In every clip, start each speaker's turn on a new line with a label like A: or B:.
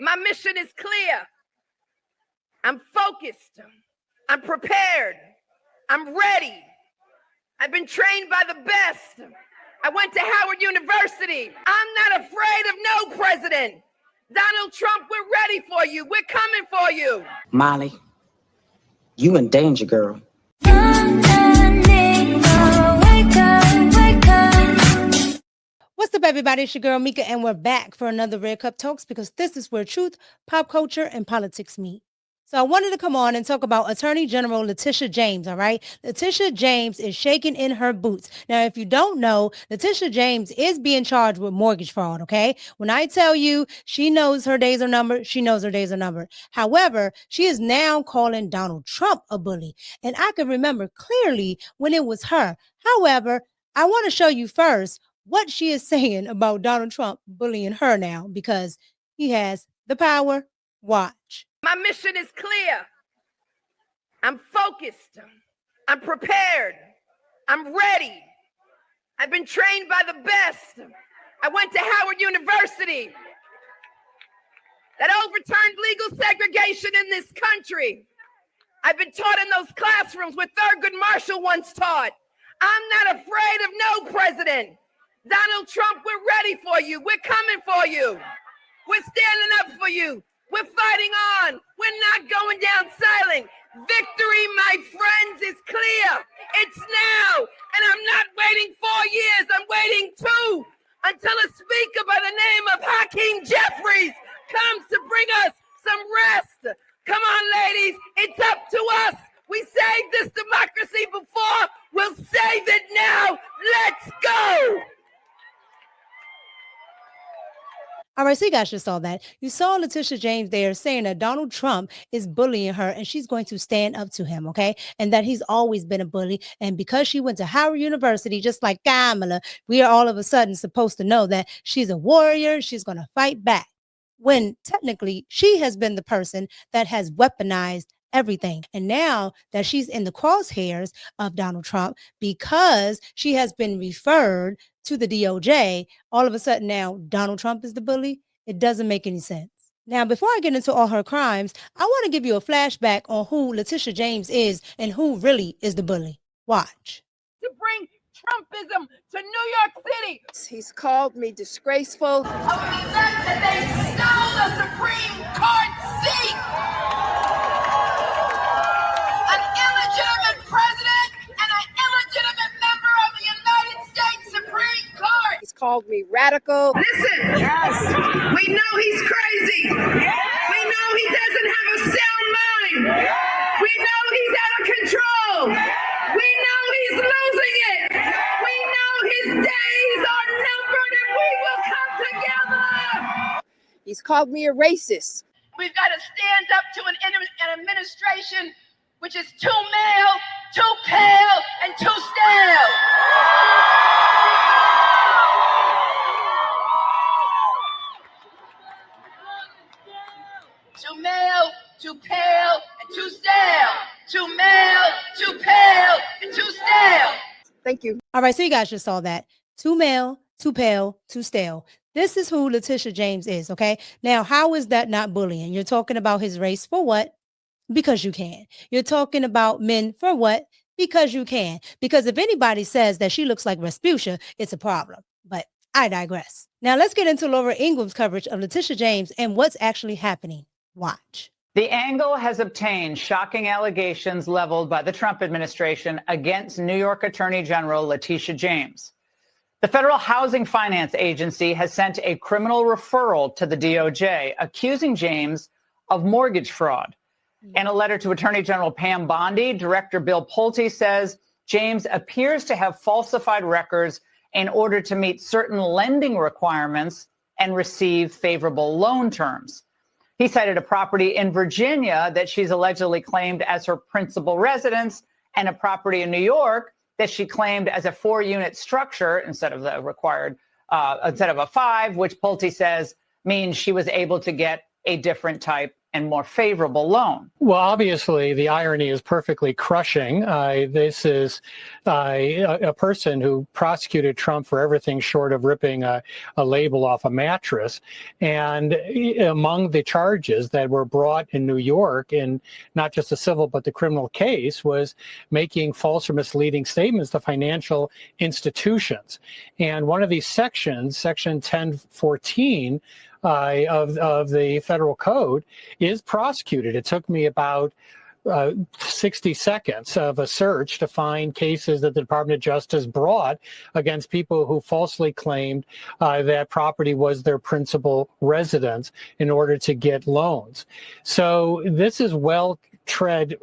A: My mission is clear. I'm focused. I'm prepared. I'm ready. I've been trained by the best. I went to Howard University. I'm not afraid of no president. Donald Trump, we're ready for you. We're coming for you.
B: Molly, you in danger, girl.
C: What's up, everybody? It's your girl Mika, and we're back for another Red Cup Talks because this is where truth, pop culture, and politics meet. So I wanted to come on and talk about Attorney General Letitia James, all right? Letitia James is shaking in her boots. Now, if you don't know, Letitia James is being charged with mortgage fraud, okay? When I tell you she knows her days are numbered, she knows her days are numbered. However, she is now calling Donald Trump a bully. And I can remember clearly when it was her. However, I want to show you first what she is saying about Donald Trump bullying her now because he has the power. Watch.
A: My mission is clear. I'm focused. I'm prepared. I'm ready. I've been trained by the best. I went to Howard University. That overturned legal segregation in this country. I've been taught in those classrooms where Thurgood Marshall once taught. I'm not afraid of no president. Donald Trump, we're ready for you. We're coming for you. We're standing up for you. We're fighting on. We're not going down silent. Victory, my friends, is clear. It's now. And I'm not waiting 4 years. I'm waiting 2 until a speaker by the name of Hakeem Jeffries comes to bring us some rest. Come on, ladies. It's up to us. We saved this democracy before. We'll save it now. Let's go.
C: All right, so you guys just saw that. You saw Letitia James there saying that Donald Trump is bullying her and she's going to stand up to him, okay? And that he's always been a bully. And because she went to Howard University, just like Kamala, we are all of a sudden supposed to know that she's a warrior, she's going to fight back. When technically she has been the person that has weaponized everything. And now that she's in the crosshairs of Donald Trump because she has been referred to the DOJ, all of a sudden now Donald Trump is the bully. It doesn't make any sense. Now, before I get into all her crimes, I want to give you a flashback on who Letitia James is and who really is the bully. Watch.
A: To bring Trumpism to New York City.
D: He's called me disgraceful.
A: Of the fact that they stole the Supreme Court seat. An illegitimate president and an illegitimate member of the United States Supreme Court.
D: He's called me radical.
A: Listen, yes. We know he's crazy. Yes. We know he doesn't have a sound mind. Yes. We know he's out of control. Yes. We know he's losing it. Yes. We know his days are numbered and we will come together.
D: He's called me a racist.
A: We've got to stand up to an administration which is too male, too pale, and too stale. Too male, too pale, and too stale. Too male, too pale, and too stale.
D: Thank you.
C: All right, so you guys just saw that. Too male, too pale, too stale. This is who Letitia James is, okay? Now, how is that not bullying? You're talking about his race for what? Because you can. You're talking about men for what? Because you can. Because if anybody says that she looks like Rasputia, it's a problem. But I digress. Now, let's get into Laura Ingram's coverage of Letitia James and what's actually happening. Watch.
E: The Angle has obtained shocking allegations leveled by the Trump administration against New York Attorney General Letitia James. The Federal Housing Finance Agency has sent a criminal referral to the DOJ accusing James of mortgage fraud. In a letter to Attorney General Pam Bondi, Director Bill Pulte says James appears to have falsified records in order to meet certain lending requirements and receive favorable loan terms. He cited a property in Virginia that she's allegedly claimed as her principal residence and a property in New York that she claimed as a 4-unit structure instead of the required, instead of a 5, which Pulte says means she was able to get a different type and more favorable loan.
F: Well, obviously, the irony is perfectly crushing. This is a person who prosecuted Trump for everything short of ripping a label off a mattress. And among the charges that were brought in New York, in not just the civil but the criminal case, was making false or misleading statements to financial institutions. And one of these sections, Section 1014, of the federal code, is prosecuted. It took me about 60 seconds of a search to find cases that the Department of Justice brought against people who falsely claimed that property was their principal residence in order to get loans. So this is well-tread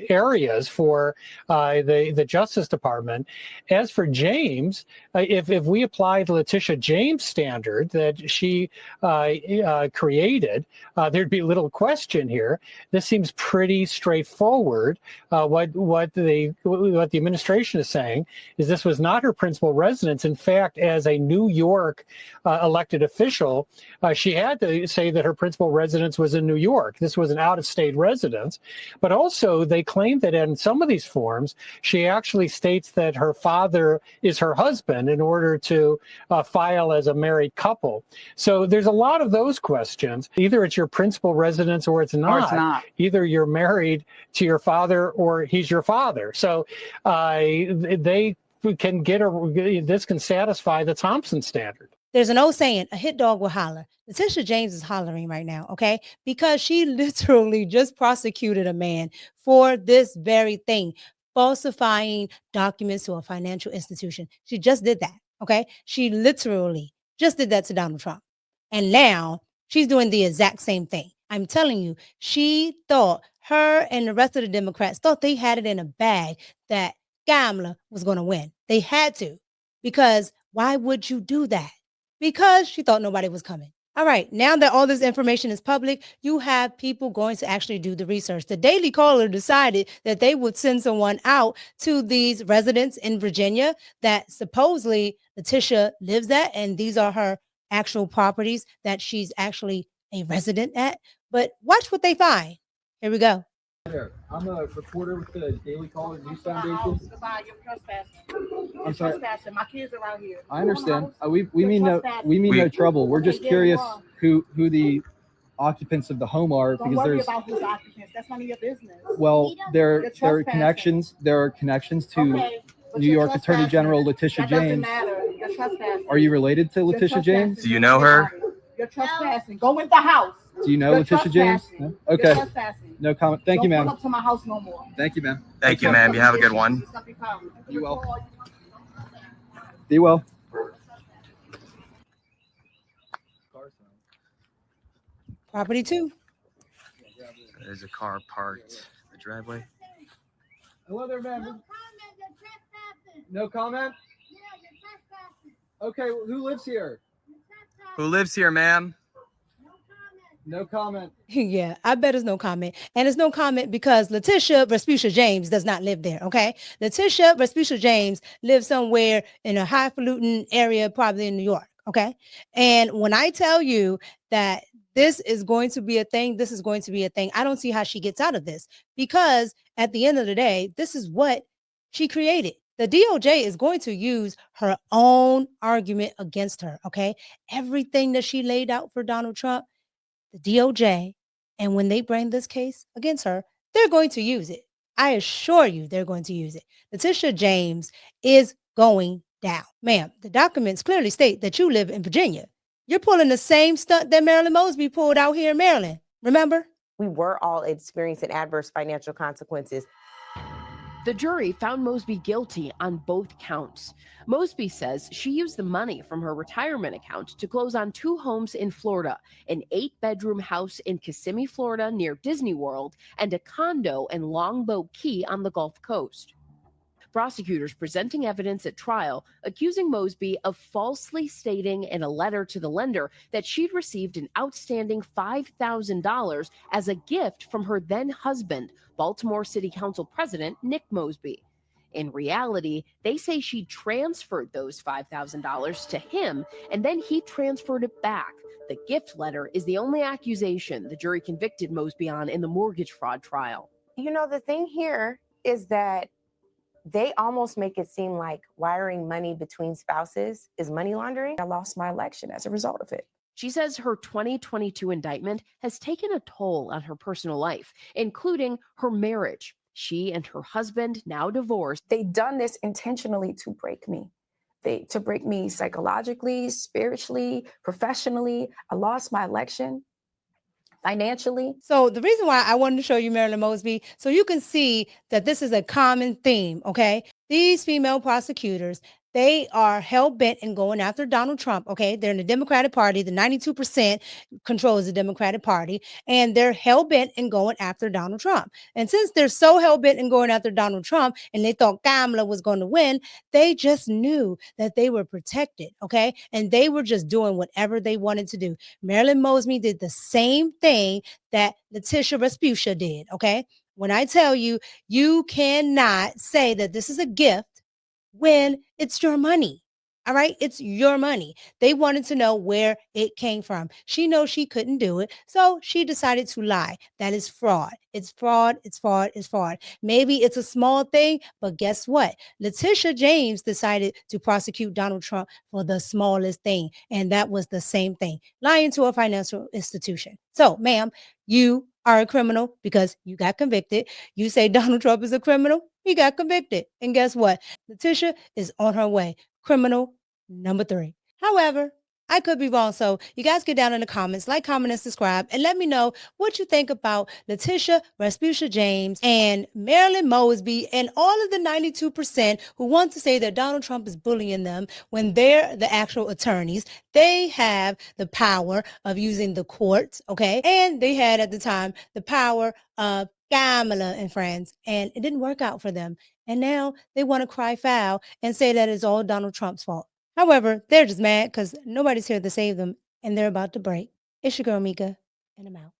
F: areas for the Justice Department. As for James, if we apply the Letitia James standard that she created, there'd be little question here. This seems pretty straightforward. What the administration is saying is this was not her principal residence. In fact, as a New York elected official, she had to say that her principal residence was in New York. This was an out-of-state residence. But also, they claim that in some of these forms, she actually states that her father is her husband in order to file as a married couple. So there's a lot of those questions. Either it's your principal residence or it's not.
E: Or it's not.
F: Either you're married to your father or he's your father. So they can this can satisfy the Thompson standard.
C: There's an old saying, a hit dog will holler. Letitia James is hollering right now, okay? Because she literally just prosecuted a man for this very thing, falsifying documents to a financial institution. She just did that, okay? She literally just did that to Donald Trump. And now she's doing the exact same thing. I'm telling you, she thought, her and the rest of the Democrats thought they had it in a bag that Kamala was going to win. They had to, because why would you do that? Because she thought nobody was coming. All right, now that all this information is public, you have people going to actually do the research. The Daily Caller decided that they would send someone out to these residents in Virginia that supposedly Letitia lives at, and these are her actual properties that she's actually a resident at. But watch what they find. Here we go.
G: I'm a reporter with the Daily Caller News Foundation. I'm sorry.
H: My kids are out here.
G: I understand. We mean no trouble. We're just curious who the occupants of the home are,
H: Don't
G: because
H: worry
G: there's
H: about whose occupants. That's none of your business.
G: well there are connections to
H: Okay, but
G: New
H: you're
G: York Attorney
H: trespassing.
G: General Letitia
H: That doesn't
G: James.
H: matter. You're trespassing.
G: Are you related to
H: You're
G: Letitia James?
H: trespassing.
I: Do you know her?
H: You're trespassing. Go in the house.
G: Do you know
H: You're
G: Letitia James?
H: trespassing.
G: No?
H: You're
G: Okay.
H: trespassing.
G: No comment. Thank you,
H: Don't
G: ma'am.
H: come up to my house no more.
G: Thank you, ma'am.
I: Thank you, ma'am. You have a good one.
H: It's gonna be fine.
G: Be well. Be well.
C: Property 2.
I: There's a car parked in the driveway.
G: Hello there, ma'am. No comment? Okay, well, who lives here?
I: Who lives here, ma'am?
G: No comment.
C: Yeah, I bet it's no comment. And it's no comment because Letitia Vespuccia James does not live there, okay? Letitia Vespuccia James lives somewhere in a highfalutin area, probably in New York, okay? And when I tell you that this is going to be a thing, this is going to be a thing, I don't see how she gets out of this, because at the end of the day, this is what she created. The DOJ is going to use her own argument against her, okay? Everything that she laid out for Donald Trump, the DOJ, and when they bring this case against her, they're going to use it. I assure you they're going to use it. Letitia James is going down. Ma'am, the documents clearly state that you live in Virginia. You're pulling the same stunt that Marilyn Mosby pulled out here in Maryland. Remember?
J: We were all experiencing adverse financial consequences.
K: The jury found Mosby guilty on both counts. Mosby says she used the money from her retirement account to close on 2 homes in Florida, an 8-bedroom house in Kissimmee, Florida, near Disney World, and a condo in Longboat Key on the Gulf Coast. Prosecutors presenting evidence at trial accusing Mosby of falsely stating in a letter to the lender that she'd received an outstanding $5,000 as a gift from her then husband, Baltimore City Council President Nick Mosby. In reality, they say she transferred those $5,000 to him and then he transferred it back. The gift letter is the only accusation the jury convicted Mosby on in the mortgage fraud trial.
J: You know, the thing here is that they almost make it seem like wiring money between spouses is money laundering. I lost my election as a result of it.
K: She says her 2022 indictment has taken a toll on her personal life, including her marriage. She and her husband, now divorced.
J: They done this intentionally to break me. To break me psychologically, spiritually, professionally. I lost my election. Financially.
C: So the reason why I wanted to show you Marilyn Mosby, so you can see that this is a common theme, okay? These female prosecutors, they are hell-bent in going after Donald Trump, okay? They're in the Democratic Party. The 92% controls the Democratic Party, and they're hell-bent in going after Donald Trump. And since they're so hell-bent in going after Donald Trump, and they thought Kamala was going to win, they just knew that they were protected, okay? And they were just doing whatever they wanted to do. Marilyn Mosby did the same thing that Letitia Respucia did, okay? When I tell you, you cannot say that this is a gift when it's your money. All right, it's your money. They wanted to know where it came from. She knows she couldn't do it, so she decided to lie. That is fraud. It's fraud. It's fraud. It's fraud. Maybe it's a small thing, but guess what? Letitia James decided to prosecute Donald Trump for the smallest thing, and that was the same thing, lying to a financial institution. So, ma'am, you are a criminal because you got convicted. You say Donald Trump is a criminal. He got convicted. And guess what? Letitia is on her way. Criminal number 3. However, I could be wrong. So you guys get down in the comments, like, comment, and subscribe, and let me know what you think about Letitia Respucia James and Marilyn Mosby and all of the 92% who want to say that Donald Trump is bullying them when they're the actual attorneys. They have the power of using the courts, okay? And they had at the time the power of Kamala and friends, and it didn't work out for them. And now they want to cry foul and say that it's all Donald Trump's fault. However, they're just mad because nobody's here to save them, and they're about to break. It's your girl, Mika, and I'm out.